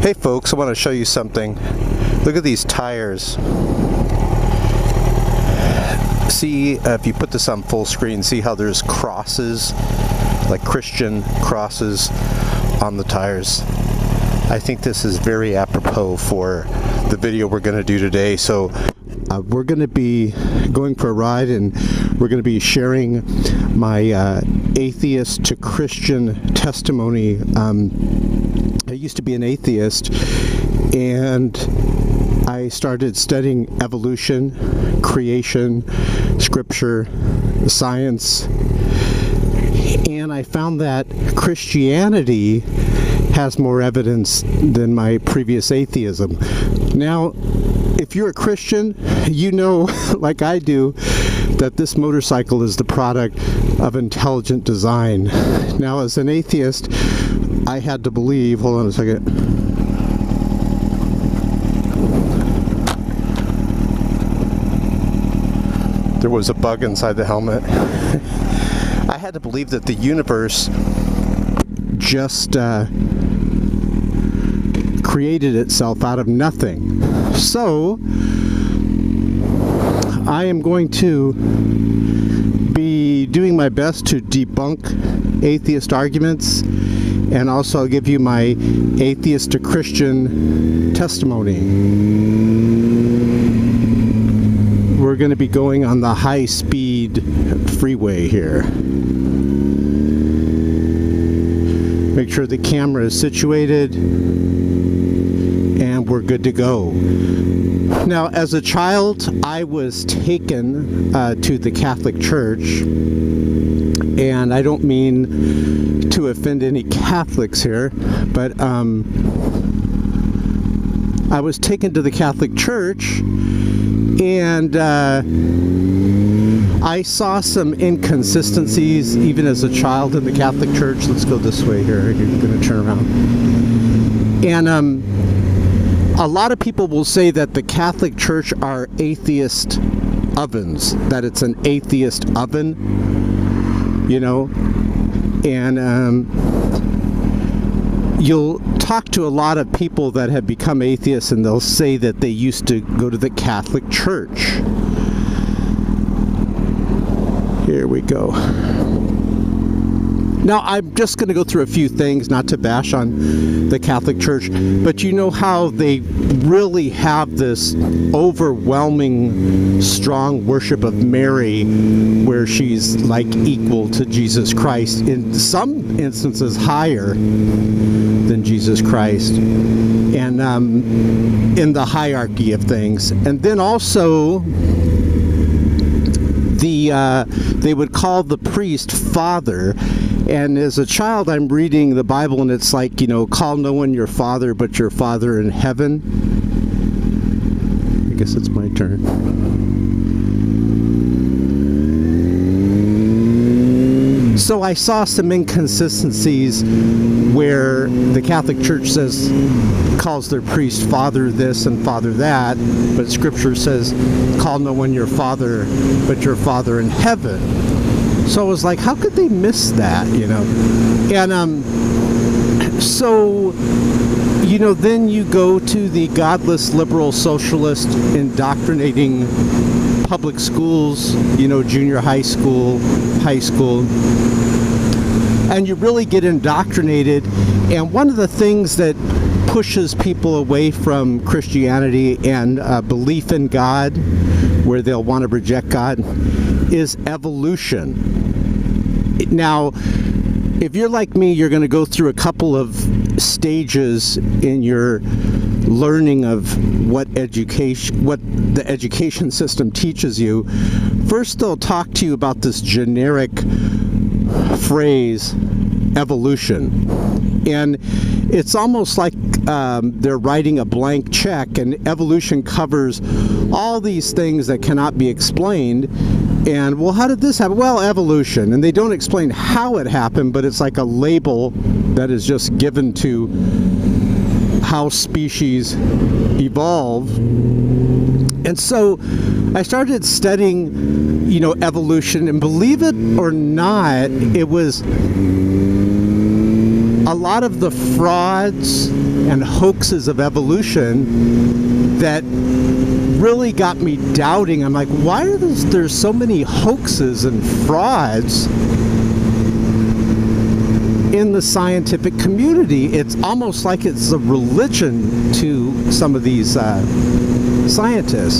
Hey folks, I want to show you something. Look at these tires. See, if you put this on full screen, see how there's crosses, like Christian crosses on the tires. I think this is very apropos for the video we're going to do today. So we're going to be going for a ride, and we're going to be sharing my atheist to Christian testimony. I used to be an atheist, and I started studying evolution, creation, scripture, science, and I found that Christianity has more evidence than my previous atheism. Now, if you're a Christian, you know, like I do, that this motorcycle is the product of intelligent design. Now, as an atheist, I had to believe, hold on a second. There was a bug inside the helmet. I had to believe that the universe just created itself out of nothing. So I am going to be doing my best to debunk atheist arguments, and also I'll give you my atheist to Christian testimony. We're going to be going on the high-speed freeway here. Make sure the camera is situated, and we're good to go. Now, as a child, I was taken to the Catholic Church, and I don't mean to offend any Catholics here, but I was taken to the Catholic Church, and I saw some inconsistencies even as a child in the Catholic Church. Let's go this way here. You're going to turn around. And a lot of people will say that the Catholic Church are atheist ovens, that it's an atheist oven, you know, and you'll talk to a lot of people that have become atheists, and they'll say that they used to go to the Catholic Church. Here we go. Now, I'm just going to go through a few things, not to bash on the Catholic Church, but you know how they really have this overwhelming, strong worship of Mary, where she's like equal to Jesus Christ, in some instances higher than Jesus Christ, and in the hierarchy of things. And then also, they would call the priest father. And as a child, I'm reading the Bible, and it's like, you know, call no one your father but your Father in heaven. I guess it's my turn. So I saw some inconsistencies where the Catholic Church calls their priest father this and father that, but Scripture says, call no one your father but your Father in heaven. So I was like, how could they miss that, you know? And so, you know, then you go to the godless, liberal, socialist, indoctrinating public schools, you know, junior high school, and you really get indoctrinated. And one of the things that pushes people away from Christianity and belief in God, where they'll want to reject God, is evolution. Now, if you're like me, you're going to go through a couple of stages in your learning of what the education system teaches you. First, they'll talk to you about this generic phrase, evolution. And it's almost like they're writing a blank check, and evolution covers all these things that cannot be explained. And, well, how did this happen? Well, evolution. And they don't explain how it happened, but it's like a label that is just given to how species evolve. And so I started studying, you know, evolution, and believe it or not, it was a lot of the frauds and hoaxes of evolution that really got me doubting. I'm like, why are there's so many hoaxes and frauds in the scientific community? It's almost like it's a religion to some of these scientists.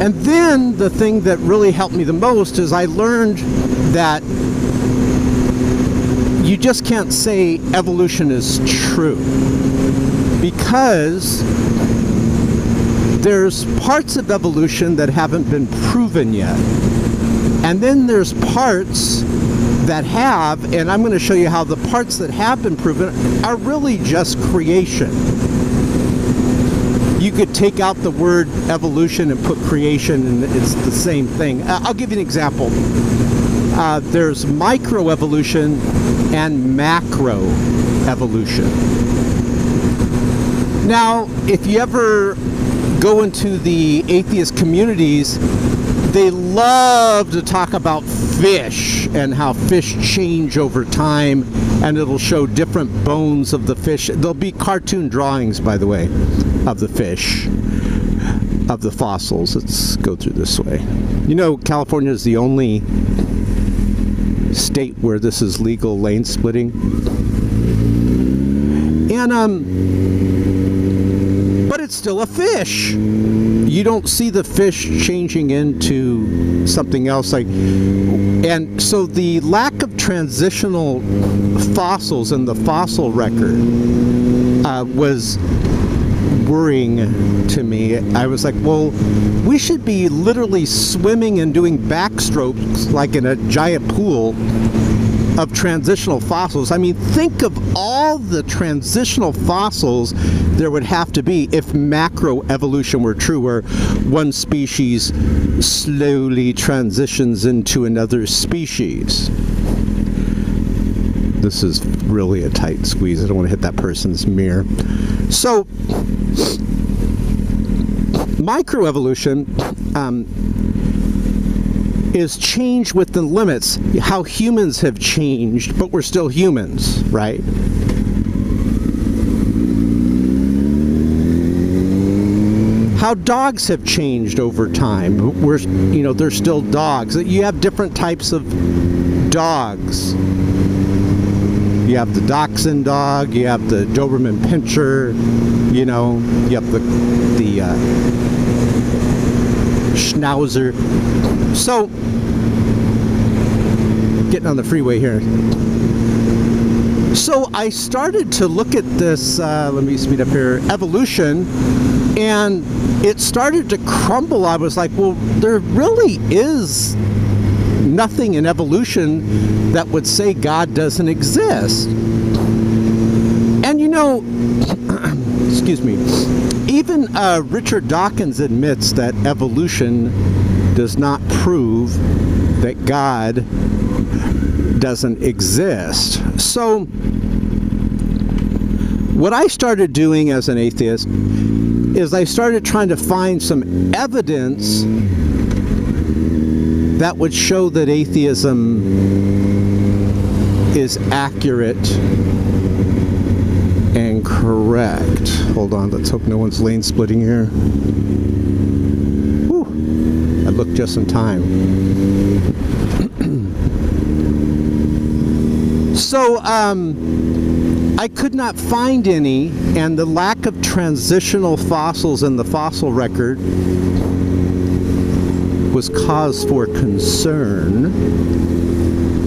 And then the thing that really helped me the most is I learned that you just can't say evolution is true, because there's parts of evolution that haven't been proven yet. And then there's parts that have, and I'm going to show you how the parts that have been proven are really just creation. You could take out the word evolution and put creation, and it's the same thing. I'll give you an example. There's microevolution and macroevolution. Now, if you ever go into the atheist communities, they love to talk about fish and how fish change over time, and it'll show different bones of the fish. There'll be cartoon drawings, by the way, of the fish, of the fossils. Let's go through this way. You know, California is the only state where this is legal, lane splitting. And but it's still a fish. You don't see the fish changing into something else, like, and so the lack of transitional fossils in the fossil record was worrying to me. I was like, well, we should be literally swimming and doing backstrokes like in a giant pool of transitional fossils. I mean, think of all the transitional fossils there would have to be if macroevolution were true, where one species slowly transitions into another species. This is really a tight squeeze. I don't want to hit that person's mirror. So, microevolution is change within limits. How humans have changed, but we're still humans, right? How dogs have changed over time. They're still dogs. You have different types of dogs. You have the Dachshund dog, you have the Doberman Pinscher, you have the Schnauzer. So, getting on the freeway here. So I started to look at this, let me speed up here, evolution, and it started to crumble. I was like, well, there really is nothing in evolution that would say God doesn't exist. And excuse me, even Richard Dawkins admits that evolution does not prove that God doesn't exist. So what I started doing as an atheist is I started trying to find some evidence that would show that atheism is accurate and correct. Hold on, let's hope no one's lane splitting here. Whew, I looked just in time. So, I could not find any, and the lack of transitional fossils in the fossil record was cause for concern.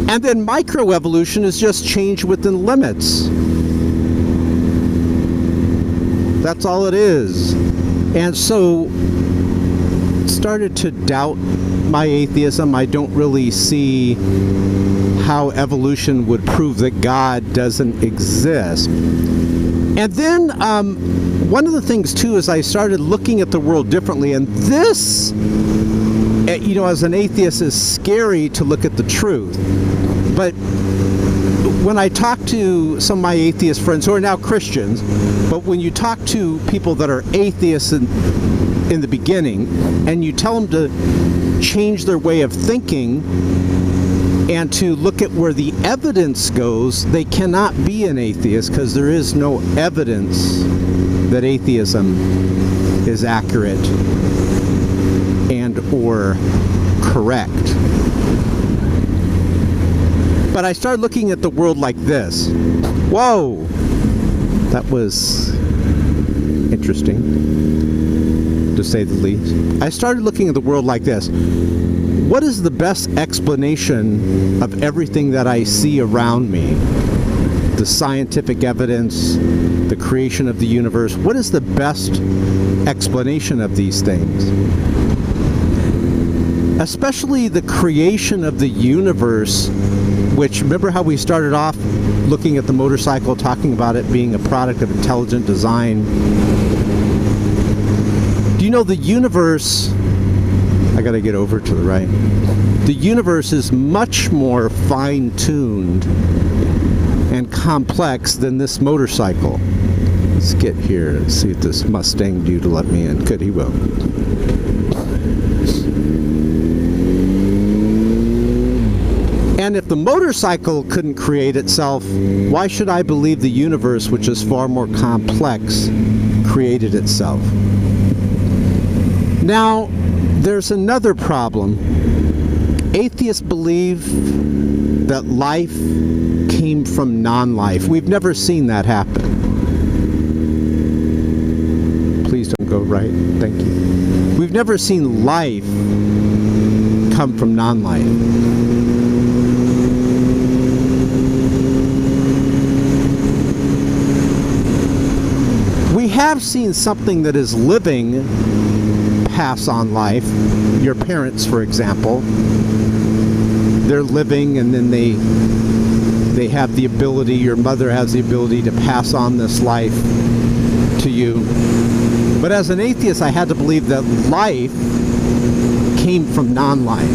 And then microevolution is just change within limits. That's all it is. And so started to doubt my atheism. I don't really see how evolution would prove that God doesn't exist. And then one of the things too is I started looking at the world differently, and this, as an atheist, is scary to look at the truth. But when I talk to some of my atheist friends who are now Christians, but when you talk to people that are atheists in the beginning, and you tell them to change their way of thinking, and to look at where the evidence goes, they cannot be an atheist because there is no evidence that atheism is accurate and or correct. But I started looking at the world like this. Whoa! That was interesting, to say the least. I started looking at the world like this. What is the best explanation of everything that I see around me? The scientific evidence, the creation of the universe. What is the best explanation of these things? Especially the creation of the universe, which, remember how we started off looking at the motorcycle, talking about it being a product of intelligent design? Do you know the universe, I gotta get over to the right, the universe is much more fine-tuned and complex than this motorcycle. Let's get here and see if this Mustang dude will let me in. Good, he will. And if the motorcycle couldn't create itself, why should I believe the universe, which is far more complex, created itself? Now, there's another problem. Atheists believe that life came from non-life. We've never seen that happen. Please don't go right. Thank you. We've never seen life come from non-life. We have seen something that is living pass on life. Your parents, for example, they're living and then they have the ability, your mother has the ability to pass on this life to you. But as an atheist, I had to believe that life came from non-life.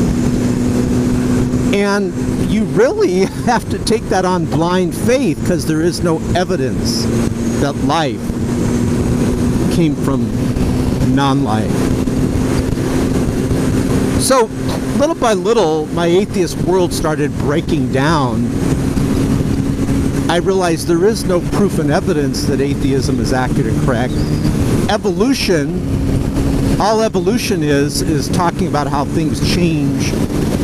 And you really have to take that on blind faith because there is no evidence that life came from non-life. So, little by little, my atheist world started breaking down. I realized there is no proof and evidence that atheism is accurate and correct. Evolution, all evolution is talking about how things change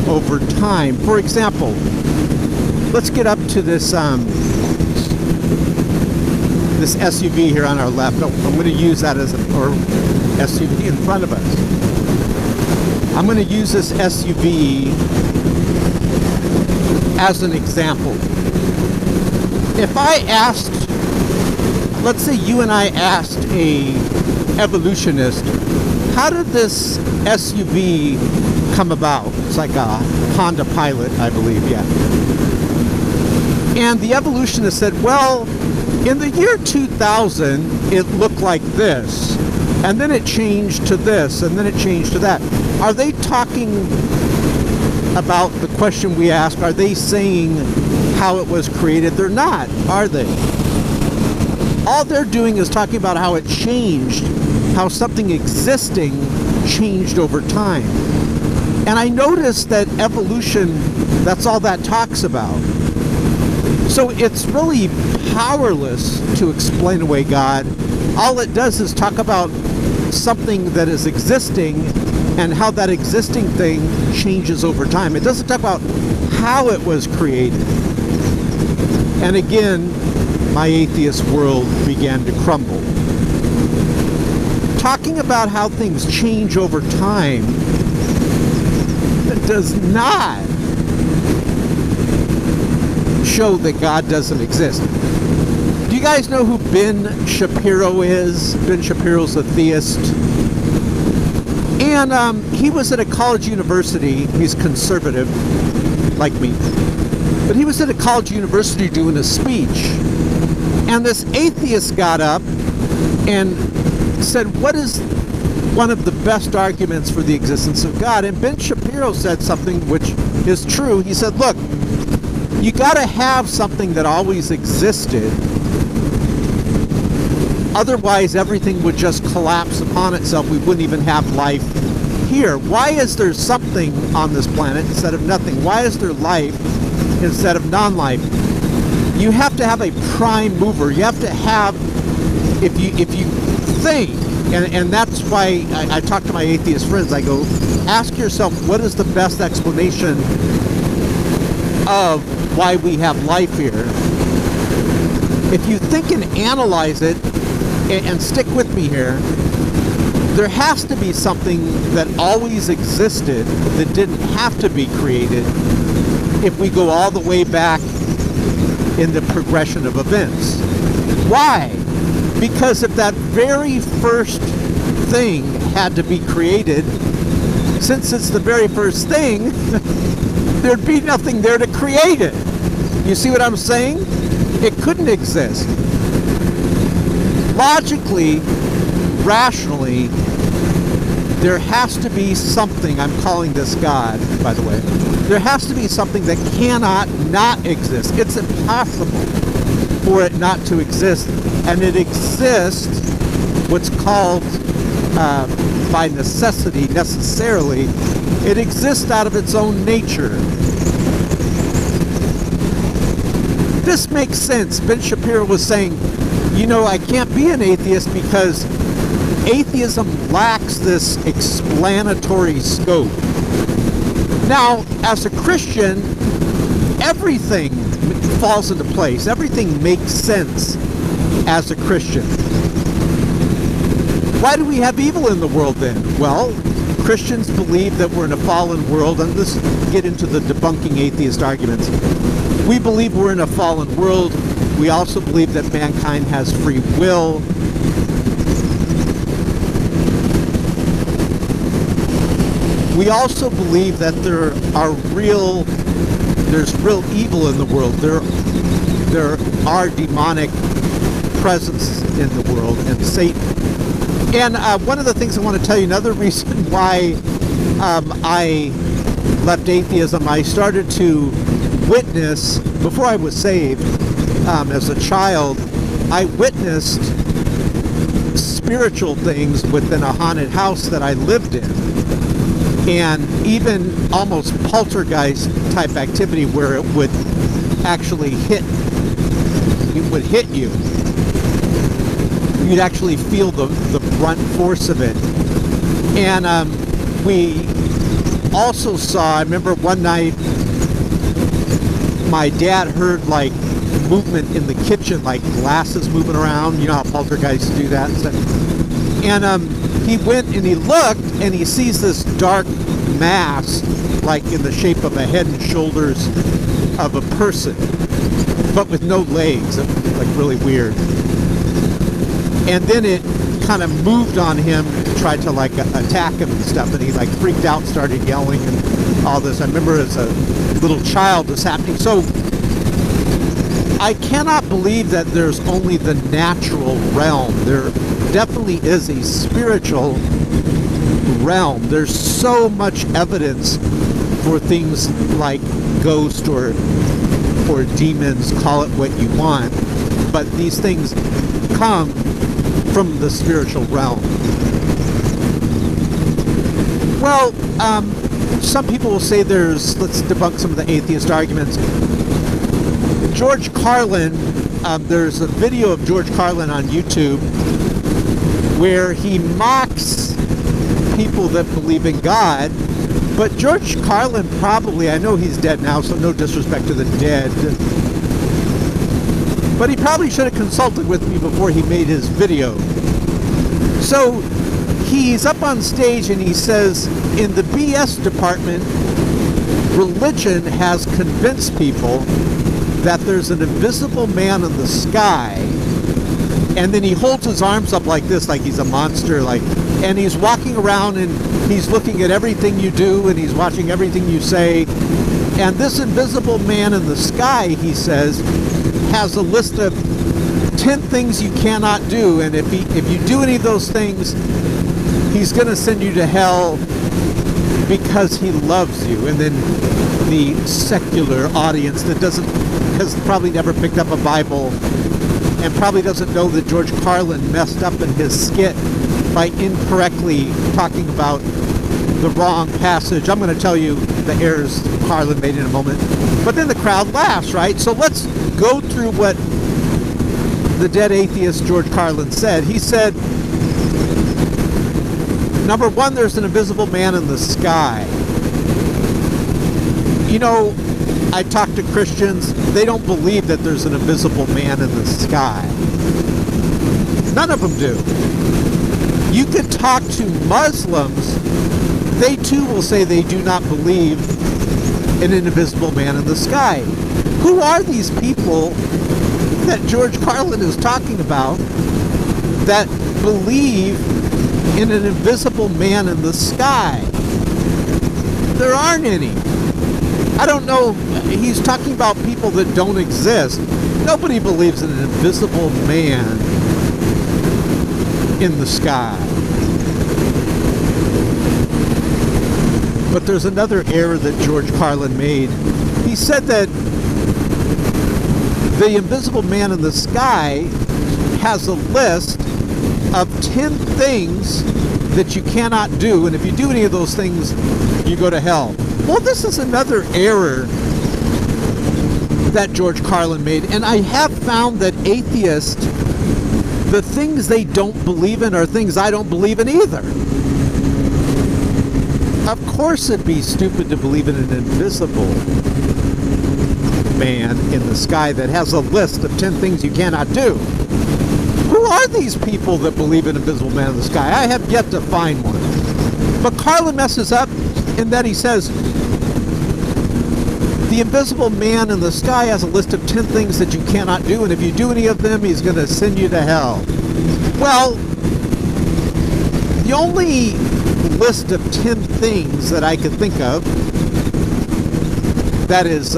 over time. For example, let's get up to this this SUV here on our left. I'm going to use that as or SUV in front of us. I'm going to use this SUV as an example. If I asked, let's say you and I asked a evolutionist, how did this SUV come about? It's like a Honda Pilot, I believe, yeah. And the evolutionist said, well, in the year 2000, it looked like this, and then it changed to this, and then it changed to that. Are they talking about the question we asked? Are they saying how it was created? They're not, are they? All they're doing is talking about how it changed, how something existing changed over time. And I noticed that evolution, that's all that talks about. So it's really powerless to explain away God. All it does is talk about something that is existing and how that existing thing changes over time. It doesn't talk about how it was created. And again, my atheist world began to crumble. Talking about how things change over time does not show that God doesn't exist. Do you guys know who Ben Shapiro is? Ben Shapiro's a theist. And he was at a college university. He's conservative, like me. But he was at a college university doing a speech. And this atheist got up and said, what is one of the best arguments for the existence of God? And Ben Shapiro said something which is true. He said, look, you got to have something that always existed. Otherwise, everything would just collapse upon itself. We wouldn't even have life here? Why is there something on this planet instead of nothing? Why is there life instead of non-life? You have to have a prime mover. You have to have, if you think, and that's why I talk to my atheist friends, I go, ask yourself, what is the best explanation of why we have life here? If you think and analyze it, and stick with me here, there has to be something that always existed that didn't have to be created if we go all the way back in the progression of events. Why? Because if that very first thing had to be created, since it's the very first thing, there'd be nothing there to create it. You see what I'm saying? It couldn't exist. Logically, rationally, there has to be something, I'm calling this God, by the way, there has to be something that cannot not exist. It's impossible for it not to exist, and it exists, what's called, by necessity, necessarily, it exists out of its own nature. This makes sense. Ben Shapiro was saying, you know, I can't be an atheist because atheism lacks this explanatory scope. Now, as a Christian, everything falls into place. Everything makes sense as a Christian. Why do we have evil in the world then? Well, Christians believe that we're in a fallen world, and let's get into the debunking atheist arguments. We believe we're in a fallen world. We also believe that mankind has free will. We also believe that there's real evil in the world. There are demonic presence in the world, and Satan. And one of the things I want to tell you, another reason why I left atheism, I started to witness, before I was saved, as a child, I witnessed spiritual things within a haunted house that I lived in. And even almost poltergeist type activity where it would actually hit you. You'd actually feel the brunt force of it. And we also saw, I remember one night, my dad heard like movement in the kitchen, like glasses moving around. You know how poltergeists do that and stuff. And he went and he looked and he sees this dark mass, like in the shape of a head and shoulders of a person, but with no legs. It was like really weird. And then it kind of moved on him, tried to like attack him and stuff, and he like freaked out, started yelling and all this. I remember as a little child this happening. So I cannot believe that there's only the natural realm. There definitely is a spiritual realm. There's so much evidence for things like ghosts or demons, call it what you want, but these things come from the spiritual realm. Well, some people will say let's debunk some of the atheist arguments. George Carlin, there's a video of George Carlin on YouTube where he mocks people that believe in God, but George Carlin probably, I know he's dead now, so no disrespect to the dead, but he probably should have consulted with me before he made his video. So he's up on stage and he says, in the BS department, religion has convinced people that there's an invisible man in the sky, and then he holds his arms up like this, like he's a monster, like, and he's walking around and he's looking at everything you do and he's watching everything you say, and this invisible man in the sky, he says, has a list of 10 things you cannot do, and if you do any of those things, he's going to send you to hell because he loves you. And then the secular audience that has probably never picked up a Bible and probably doesn't know that George Carlin messed up in his skit by incorrectly talking about the wrong passage. I'm going to tell you the errors Carlin made in a moment. But then the crowd laughs, right? So let's go through what the dead atheist George Carlin said. He said, number one, there's an invisible man in the sky. You know, I talk to Christians, they don't believe that there's an invisible man in the sky. None of them do. You can talk to Muslims, they too will say they do not believe in an invisible man in the sky. Who are these people that George Carlin is talking about that believe in an invisible man in the sky? There aren't any. I don't know, he's talking about people that don't exist. Nobody believes in an invisible man in the sky. But there's another error that George Carlin made. He said that the invisible man in the sky has a list of 10 things that you cannot do, and if you do any of those things, you go to hell. Well, this is another error that George Carlin made, and I have found that atheists, the things they don't believe in are things I don't believe in either. Of course it'd be stupid to believe in an invisible man in the sky that has a list of 10 things you cannot do. Who are these people that believe in an invisible man in the sky? I have yet to find one. But Carlin messes up in that he says, the invisible man in the sky has a list of 10 things that you cannot do, and if you do any of them, he's going to send you to hell. Well, the only list of 10 things that I could think of that is,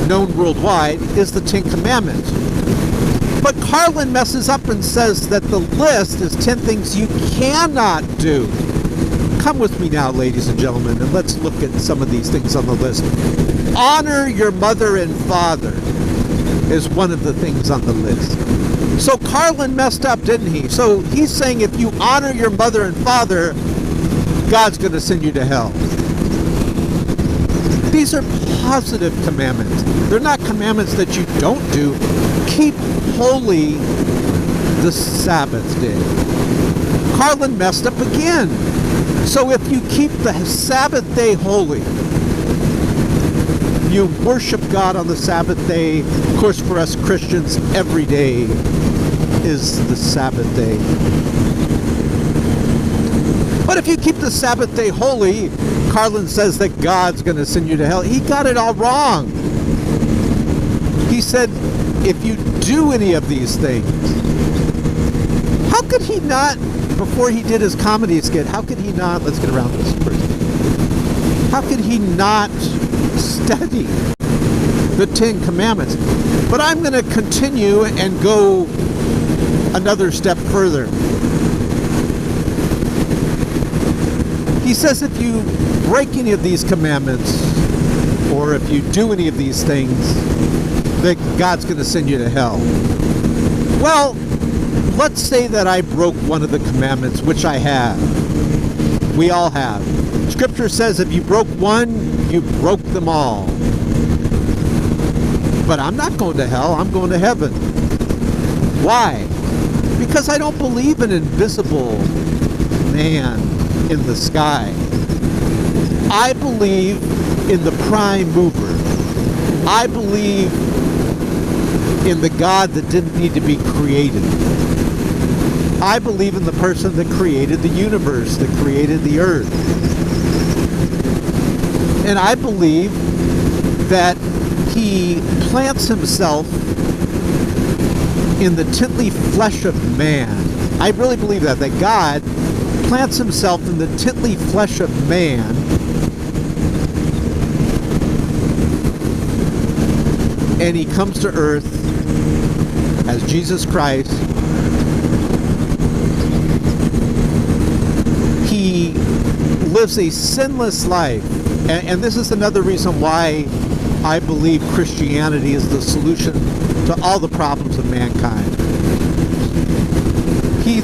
known worldwide is the 10 Commandments. But Carlin messes up and says that the list is 10 things you cannot do. Come with me now, ladies and gentlemen, and let's look at some of these things on the list. Honor your mother and father is one of the things on the list. So Carlin messed up, didn't he? So he's saying if you honor your mother and father, God's going to send you to hell. These are positive commandments. They're not commandments that you don't do. Keep holy the Sabbath day. Carlin messed up again. So if you keep the Sabbath day holy, you worship God on the Sabbath day. Of course, for us Christians, every day is the Sabbath day. But if you keep the Sabbath day holy, Carlin says that God's going to send you to hell. He got it all wrong. He said, if you do any of these things, how could he not, before he did his comedy skit, how could he not, let's get around this first, how could he not study the 10 Commandments? But I'm going to continue and go another step further. He says if you break any of these commandments, or if you do any of these things, that God's going to send you to hell. Well, let's say that I broke one of the commandments, which I have. We all have. Scripture says if you broke one, you broke them all. But I'm not going to hell, I'm going to heaven. Why? Because I don't believe in an invisible man in the sky. I believe in the prime mover. I believe in the God that didn't need to be created. I believe in the person that created the universe, that created the earth. And I believe that he plants himself in the tintly flesh of man. I really believe that God plants himself in the tintly flesh of man and he comes to earth as Jesus Christ. He lives a sinless life. And this is another reason why I believe Christianity is the solution to all the problems of mankind. He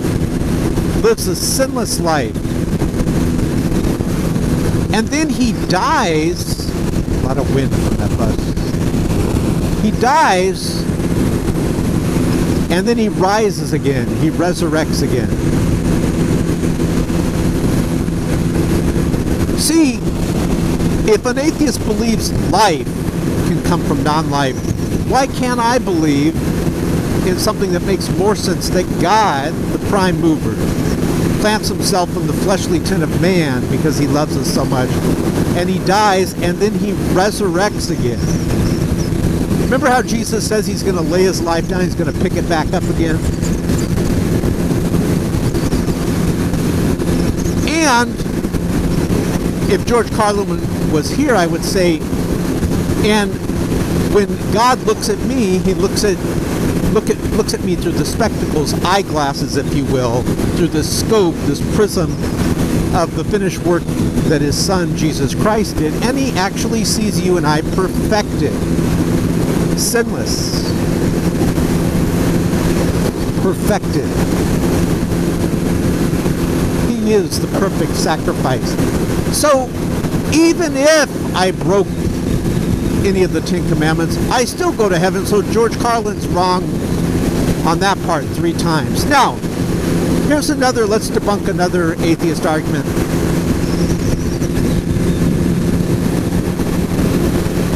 lives a sinless life. And then he dies. A lot of wind from that bus. He dies, and then he rises again. He resurrects again. See, if an atheist believes life can come from non-life, why can't I believe in something that makes more sense, that God, the prime mover, plants himself in the fleshly tin of man because he loves us so much, and he dies, and then he resurrects again. Remember how Jesus says he's going to lay his life down, he's going to pick it back up again? And if George Carlin was here, I would say, and when God looks at me, he looks at me through the spectacles, eyeglasses, if you will, through this scope, this prism of the finished work that his son Jesus Christ did, and he actually sees you and I perfected, sinless, perfected. He is the perfect sacrifice. So even if I broke any of the 10 Commandments, I still go to heaven. So George Carlin's wrong on that part 3 times. Now, here's another, let's debunk another atheist argument.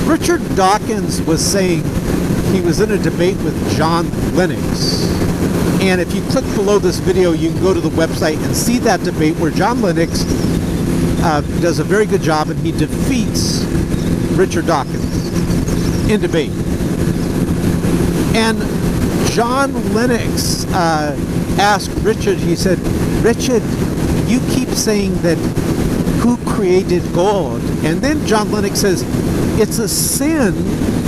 Richard Dawkins was saying he was in a debate with John Lennox. And if you click below this video, you can go to the website and see that debate where John Lennox does a very good job, and he defeats Richard Dawkins in debate. And John Lennox asked Richard, he said, Richard, you keep saying that who created God? And then John Lennox says, it's a sin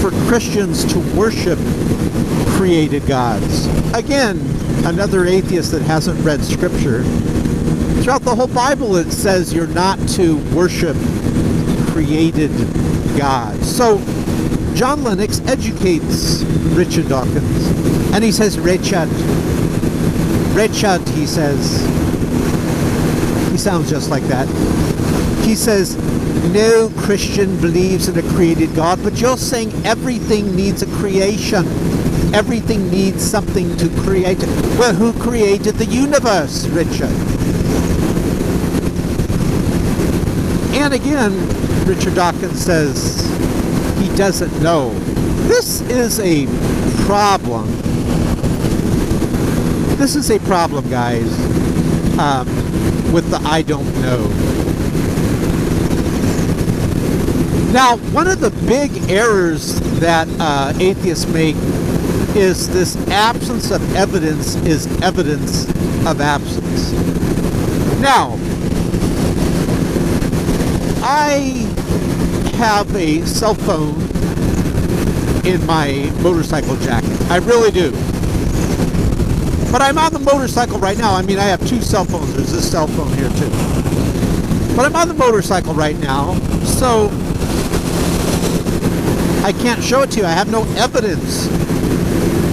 for Christians to worship created gods. Again, another atheist that hasn't read scripture. Throughout the whole Bible it says you're not to worship created gods. So John Lennox educates Richard Dawkins, and he says, Richard, he says, he sounds just like that. He says, no Christian believes in a created God, but you're saying everything needs a creation. Everything needs something to create. Well, who created the universe, Richard? And again, Richard Dawkins says he doesn't know. This is a problem. This is a problem, guys, with the I don't know. Now, one of the big errors that atheists make is this absence of evidence is evidence of absence. Now, I have a cell phone in my motorcycle jacket. I really do. But I'm on the motorcycle right now. I mean, I have 2 cell phones. There's this cell phone here too. But I'm on the motorcycle right now, so I can't show it to you. I have no evidence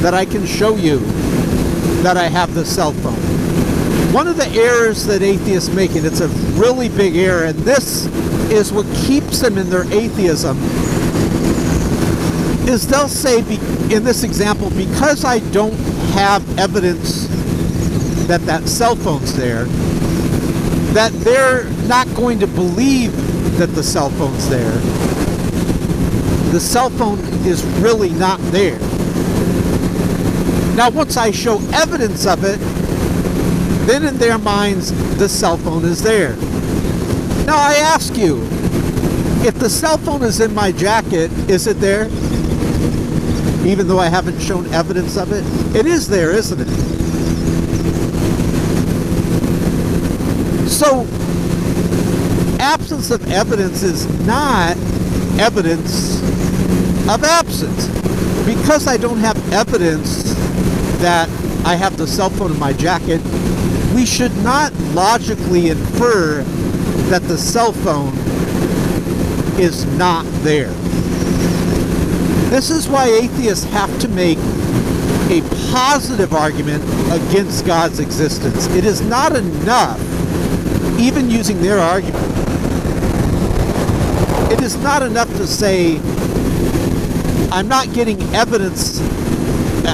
that I can show you that I have the cell phone. One of the errors that atheists make, and it's a really big error, and this is what keeps them in their atheism, is they'll say, in this example, because I don't have evidence that that cell phone's there, that they're not going to believe that the cell phone's there. The cell phone is really not there. Now, once I show evidence of it, then in their minds, the cell phone is there. Now, I ask you, if the cell phone is in my jacket, is it there? Even though I haven't shown evidence of it? It is there, isn't it? So, absence of evidence is not evidence of absence. Because I don't have evidence that I have the cell phone in my jacket, we should not logically infer that the cell phone is not there. This is why atheists have to make a positive argument against God's existence. It is not enough, even using their argument, it is not enough to say, I'm not getting evidence.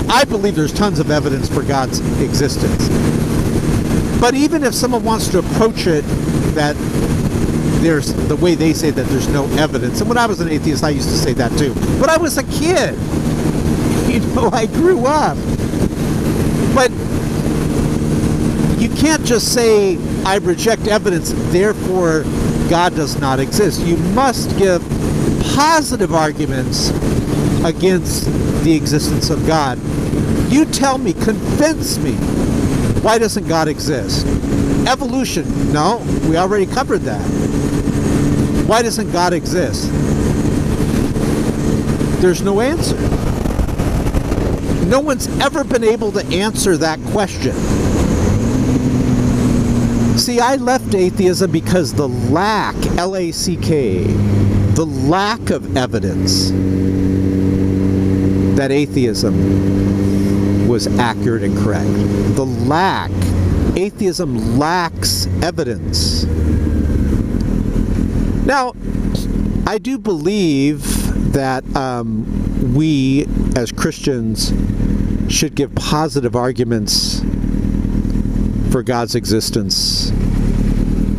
I believe there's tons of evidence for God's existence. But even if someone wants to approach it that there's the way they say that there's no evidence, and when I was an atheist I used to say that too, but I was a kid, I grew up. But you can't just say I reject evidence, therefore God does not exist. You must give positive arguments against the existence of God. You tell me, convince me, why doesn't God exist? Evolution, no, we already covered that. Why doesn't God exist? There's no answer. No one's ever been able to answer that question. See, I left atheism because the lack, L-A-C-K, the lack of evidence that atheism was accurate and correct. The lack. Atheism lacks evidence. Now, I do believe that we, as Christians, should give positive arguments for God's existence.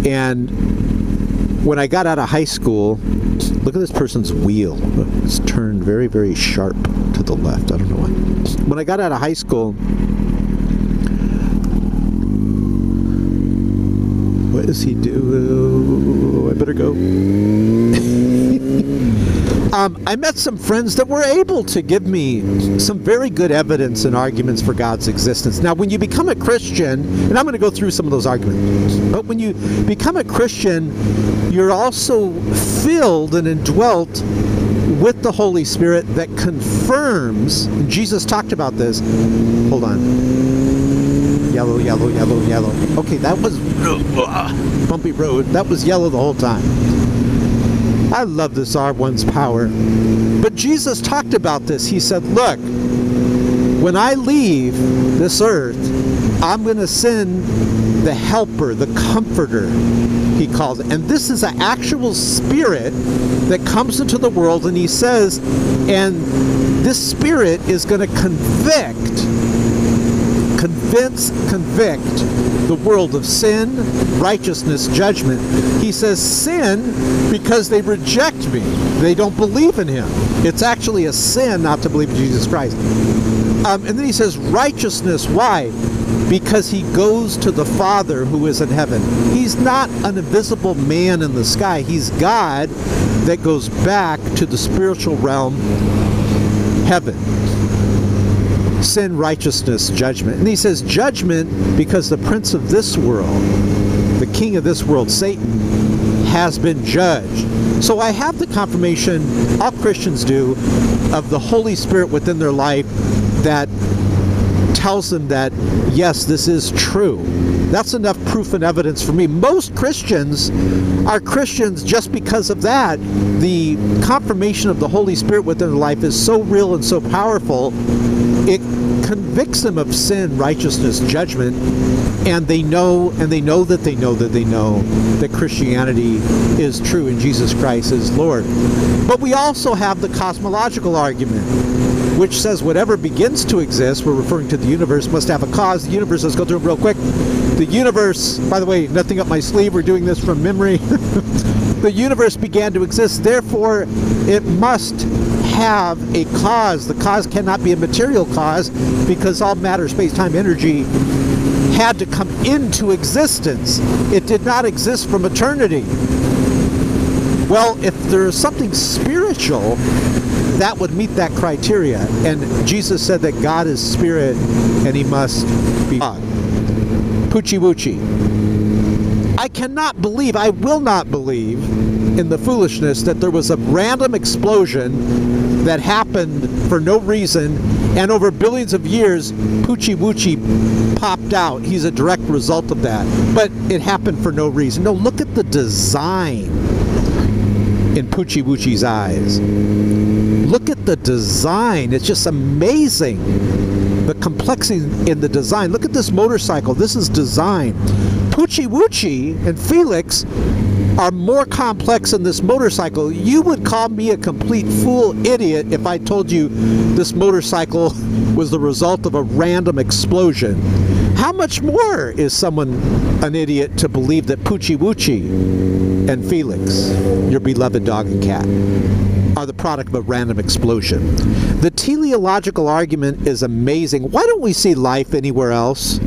And when I got out of high school, look at this person's wheel. It's turned very, very sharp to the left. I don't know why. When I got out of high school, what does he do? I better go. I met some friends that were able to give me some very good evidence and arguments for God's existence. Now, when you become a Christian, and I'm going to go through some of those arguments, but when you become a Christian, you're also filled and indwelt with the Holy Spirit that confirms, and Jesus talked about this. Hold on. Yellow, yellow, yellow, yellow. Okay, that was bumpy road. That was yellow the whole time. I love this R1's power. But Jesus talked about this. He said, look, when I leave this earth, I'm going to send the helper, the comforter, he calls it. And this is an actual spirit that comes into the world, and he says, and this spirit is going to convict the world of sin, righteousness, judgment. He says sin because they reject me. They don't believe in him. It's actually a sin not to believe in Jesus Christ. And then he says righteousness. Why? Because he goes to the Father who is in heaven. He's not an invisible man in the sky. He's God that goes back to the spiritual realm, heaven. Sin, righteousness, judgment. And he says judgment because the prince of this world, the king of this world, Satan, has been judged. So I have the confirmation, all Christians do, of the Holy Spirit within their life that tells them that, yes, this is true. That's enough proof and evidence for me. Most Christians are Christians just because of that. The confirmation of the Holy Spirit within their life is so real and so powerful, it convicts them of sin, righteousness, judgment, and they know that Christianity is true and Jesus Christ is Lord. But we also have the cosmological argument, which says whatever begins to exist, we're referring to the universe, must have a cause. The universe, let's go through it real quick. The universe, by the way, nothing up my sleeve, we're doing this from memory. The universe began to exist, therefore it must have a cause. The cause cannot be a material cause because all matter, space, time, energy had to come into existence. It did not exist from eternity. Well, if there's something spiritual, that would meet that criteria. And Jesus said that God is spirit and he must be God. Poochie woochie. I cannot believe, I will not believe in the foolishness that there was a random explosion that happened for no reason, and over billions of years, Poochie Woochie popped out. He's a direct result of that. But it happened for no reason. No, look at the design in Poochie Woochie's eyes. Look at the design. It's just amazing. the complexity in the design. Look at this motorcycle. This is design. Poochie Woochie and Felix are more complex in this motorcycle. You would call me a complete fool idiot if I told you this motorcycle was the result of a random explosion. How much more is someone an idiot to believe that Poochie Woochie and Felix, your beloved dog and cat, are the product of a random explosion? The teleological argument is amazing. Why don't we see life anywhere else?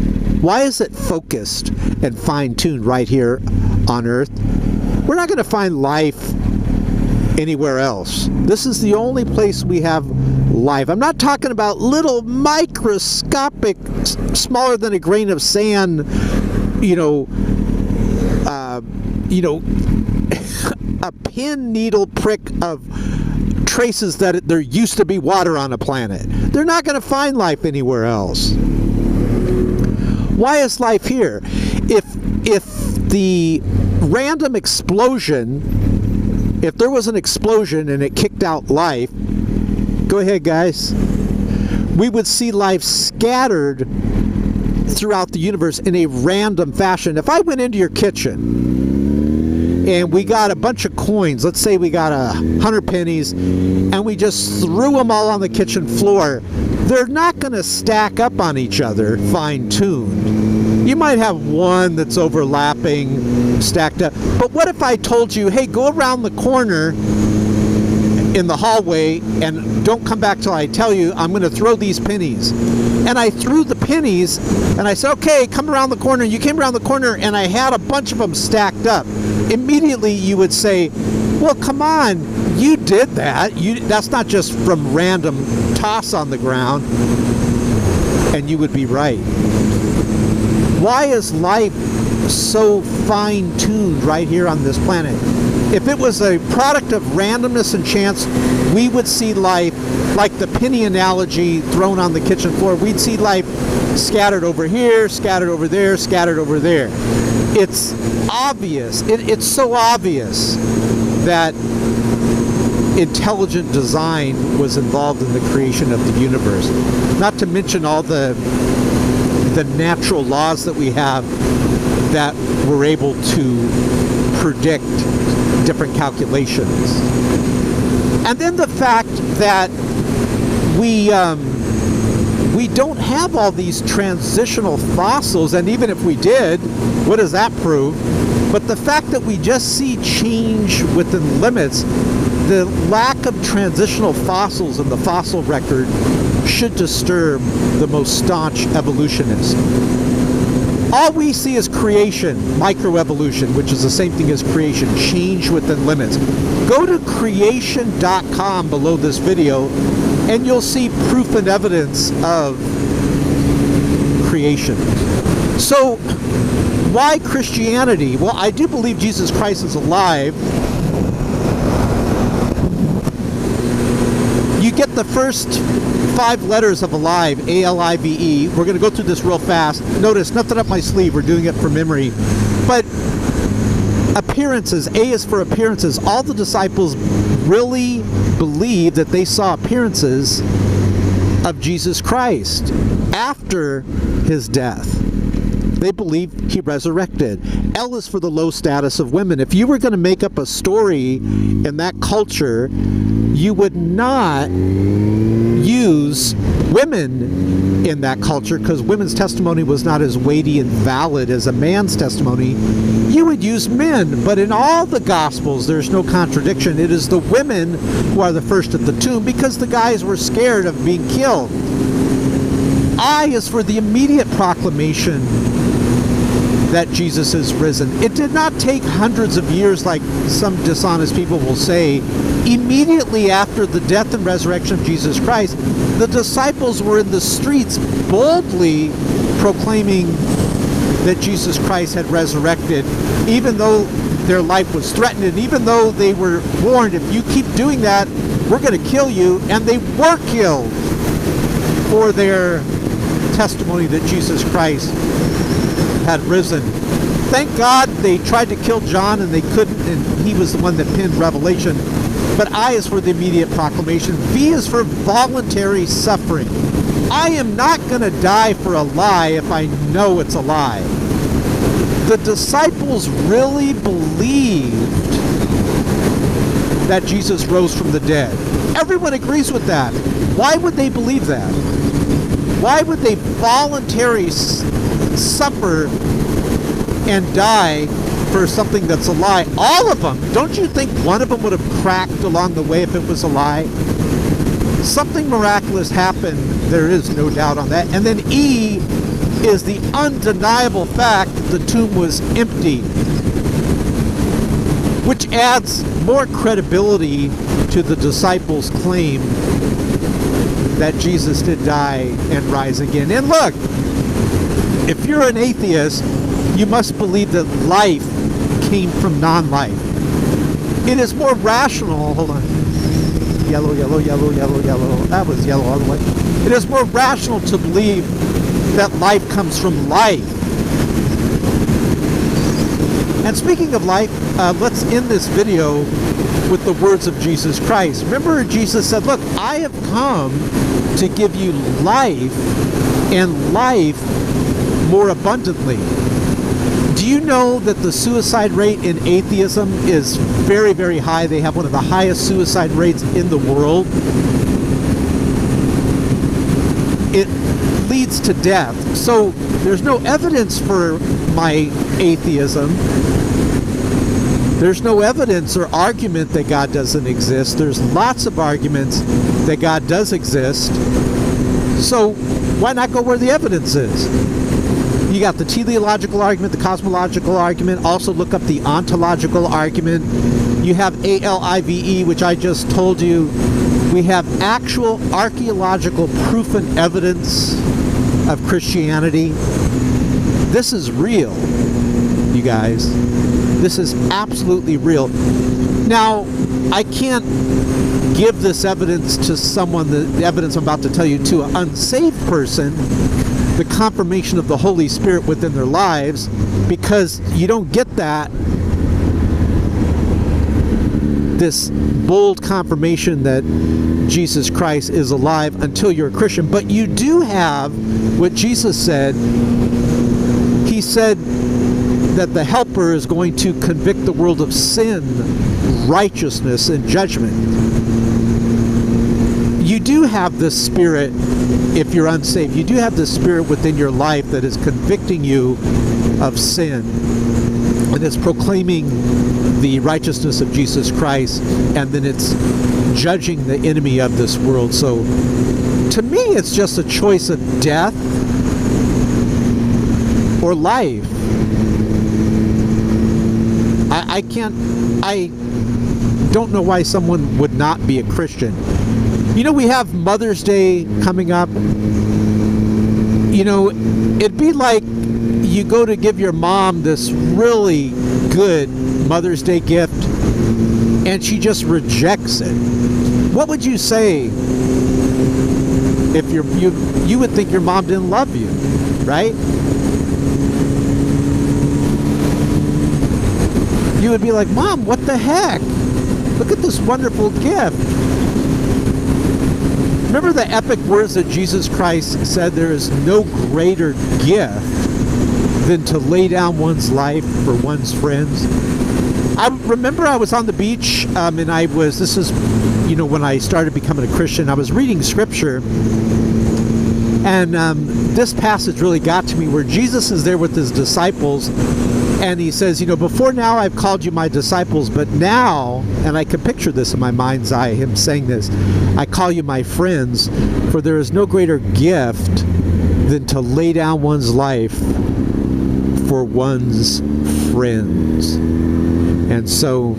Why is it focused and fine-tuned right here on Earth? We're not going to find life anywhere else. This is the only place we have life. I'm not talking about little microscopic, smaller than a grain of sand, a pin needle prick of traces that there used to be water on a planet. They're not going to find life anywhere else. Why is life here? If the random explosion, if there was an explosion and it kicked out life, go ahead guys, we would see life scattered throughout the universe in a random fashion. If I went into your kitchen and we got a bunch of coins, let's say we got 100 pennies, and we just threw them all on the kitchen floor, they're not going to stack up on each other fine-tuned. You might have one that's overlapping, stacked up. But what if I told you, hey, go around the corner in the hallway and don't come back till I tell you, I'm going to throw these pennies. And I threw the pennies and I said, okay, come around the corner. You came around the corner and I had a bunch of them stacked up. Immediately you would say, well, come on, you did that. That's not just from random toss on the ground. And you would be right. Why is life so fine-tuned right here on this planet? If it was a product of randomness and chance, we would see life, like the penny analogy thrown on the kitchen floor, we'd see life scattered over here, scattered over there, scattered over there. It's obvious, it's so obvious that intelligent design was involved in the creation of the universe. Not to mention all the natural laws that we have that we're able to predict different calculations. And then the fact that we don't have all these transitional fossils, and even if we did, what does that prove? But the fact that we just see change within limits, the lack of transitional fossils in the fossil record should disturb the most staunch evolutionists. All we see is creation, microevolution, which is the same thing as creation, change within limits. Go to creation.com below this video and you'll see proof and evidence of creation. So, why Christianity? Well, I do believe Jesus Christ is alive. You get the first 5 letters of alive, A-L-I-V-E. We're going to go through this real fast. Notice, nothing up my sleeve. We're doing it from memory. But appearances, A is for appearances. All the disciples really believed that they saw appearances of Jesus Christ after his death. They believe he resurrected. L is for the low status of women. If you were going to make up a story in that culture, you would not use women in that culture because women's testimony was not as weighty and valid as a man's testimony. You would use men, but in all the Gospels, there's no contradiction. It is the women who are the first at the tomb because the guys were scared of being killed. I is for the immediate proclamation that Jesus is risen. It did not take hundreds of years like some dishonest people will say. Immediately after the death and resurrection of Jesus Christ, the disciples were in the streets boldly proclaiming that Jesus Christ had resurrected, even though their life was threatened, and even though they were warned, if you keep doing that, we're going to kill you, and they were killed for their testimony that Jesus Christ had risen. Thank God they tried to kill John and they couldn't, and he was the one that penned Revelation. But I is for the immediate proclamation. V is for voluntary suffering. I am not going to die for a lie if I know it's a lie. The disciples really believed that Jesus rose from the dead. Everyone agrees with that. Why would they believe that? Why would they voluntarily suffer and die for something that's a lie? All of them. Don't you think one of them would have cracked along the way if it was a lie? Something miraculous happened. There is no doubt on that. And then E is the undeniable fact that the tomb was empty, which adds more credibility to the disciples' claim that Jesus did die and rise again. And look, if you're an atheist, you must believe that life came from non-life. It is more rational, hold on, yellow, yellow, yellow, yellow, yellow, that was yellow all the way. It is more rational to believe that life comes from life. And speaking of life, let's end this video with the words of Jesus Christ. Remember, Jesus said, look, I have come to give you life and life more abundantly. Do you know that the suicide rate in atheism is very, very high? They have one of the highest suicide rates in the world. It leads to death. So there's no evidence for my atheism. There's no evidence or argument that God doesn't exist. There's lots of arguments that God does exist. So why not go where the evidence is? You got the teleological argument, the cosmological argument. Also look up the ontological argument. You have ALIVE, which I just told you. We have actual archaeological proof and evidence of Christianity. This is real, you guys. This is absolutely real. Now, I can't give this evidence to someone, the evidence I'm about to tell you, to an unsaved person, the confirmation of the Holy Spirit within their lives, because you don't get that, this bold confirmation that Jesus Christ is alive until you're a Christian. But you do have what Jesus said. He said that the Helper is going to convict the world of sin, righteousness, and judgment. You do have this Spirit, if you're unsaved, you do have this Spirit within your life that is convicting you of sin, and it's proclaiming the righteousness of Jesus Christ, and then it's judging the enemy of this world. So to me, it's just a choice of death or life. I don't know why someone would not be a Christian. You know, we have Mother's Day coming up. You know, it'd be like you go to give your mom this really good Mother's Day gift and she just rejects it. What would you say if you would think your mom didn't love you, right? You would be like, Mom, what the heck? Look at this wonderful gift. Remember the epic words that Jesus Christ said, there is no greater gift than to lay down one's life for one's friends. I remember I was on the beach, and this is, you know, when I started becoming a Christian, I was reading scripture, and this passage really got to me where Jesus is there with his disciples, and he says, you know, before now I've called you my disciples, but now, and I can picture this in my mind's eye, him saying this, I call you my friends, for there is no greater gift than to lay down one's life for one's friends. And so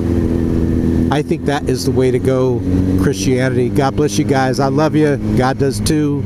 I think that is the way to go, Christianity. God bless you guys. I love you. God does too.